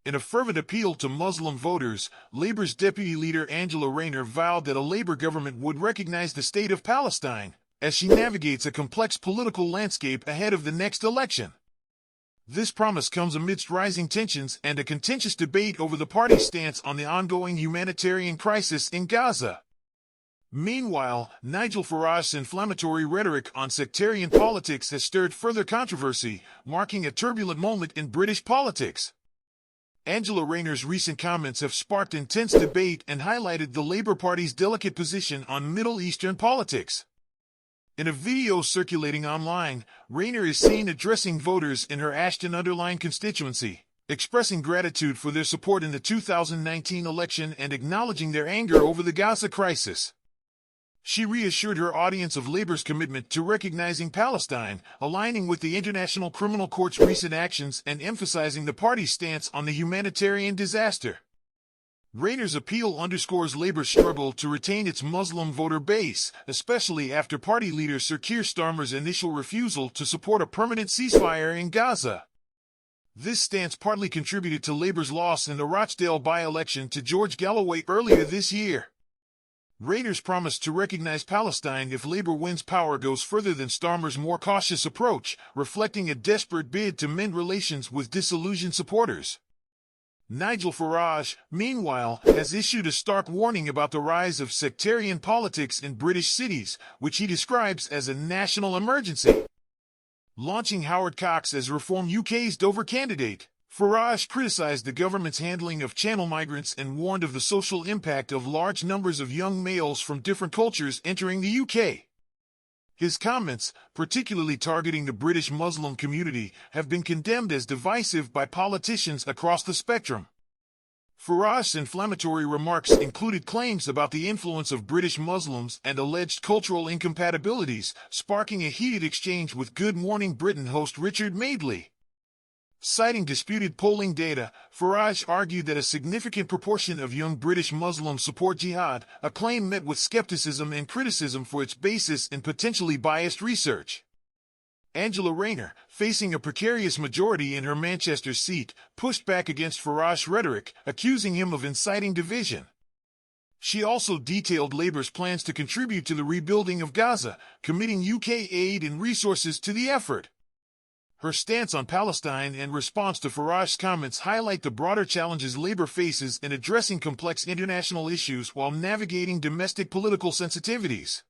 In a fervent appeal to Muslim voters, Labour's Deputy Leader Angela Rayner vowed that a Labour government would recognize the state of Palestine as she navigates a complex political landscape ahead of the next election. This promise comes amidst rising tensions and a contentious debate over the party's stance on the ongoing humanitarian crisis in Gaza. Meanwhile, Nigel Farage's inflammatory rhetoric on sectarian politics has stirred further controversy, marking a turbulent moment in British politics. Angela Rayner's recent comments have sparked intense debate and highlighted the Labour Party's delicate position on Middle Eastern politics. In a video circulating online, Rayner is seen addressing voters in her Ashton-Under-Lyne constituency, expressing gratitude for their support in the 2019 election and acknowledging their anger over the Gaza crisis. She reassured her audience of Labour's commitment to recognizing Palestine, aligning with the International Criminal Court's recent actions and emphasizing the party's stance on the humanitarian disaster. Rayner's appeal underscores Labour's struggle to retain its Muslim voter base, especially after party leader Sir Keir Starmer's initial refusal to support a permanent ceasefire in Gaza. This stance partly contributed to Labour's loss in the Rochdale by-election to George Galloway earlier this year. Rayner's promise to recognize Palestine if Labour wins power goes further than Starmer's more cautious approach, reflecting a desperate bid to mend relations with disillusioned supporters. Nigel Farage, meanwhile, has issued a stark warning about the rise of sectarian politics in British cities, which he describes as a national emergency. Launching Howard Cox as Reform UK's Dover candidate, Farage criticized the government's handling of channel migrants and warned of the social impact of large numbers of young males from different cultures entering the UK. His comments, particularly targeting the British Muslim community, have been condemned as divisive by politicians across the spectrum. Farage's inflammatory remarks included claims about the influence of British Muslims and alleged cultural incompatibilities, sparking a heated exchange with Good Morning Britain host Richard Madeley. Citing disputed polling data, Farage argued that a significant proportion of young British Muslims support jihad, a claim met with skepticism and criticism for its basis in potentially biased research. Angela Rayner, facing a precarious majority in her Manchester seat, pushed back against Farage's rhetoric, accusing him of inciting division. She also detailed Labour's plans to contribute to the rebuilding of Gaza, committing UK aid and resources to the effort. Her stance on Palestine and response to Farage's comments highlight the broader challenges Labour faces in addressing complex international issues while navigating domestic political sensitivities.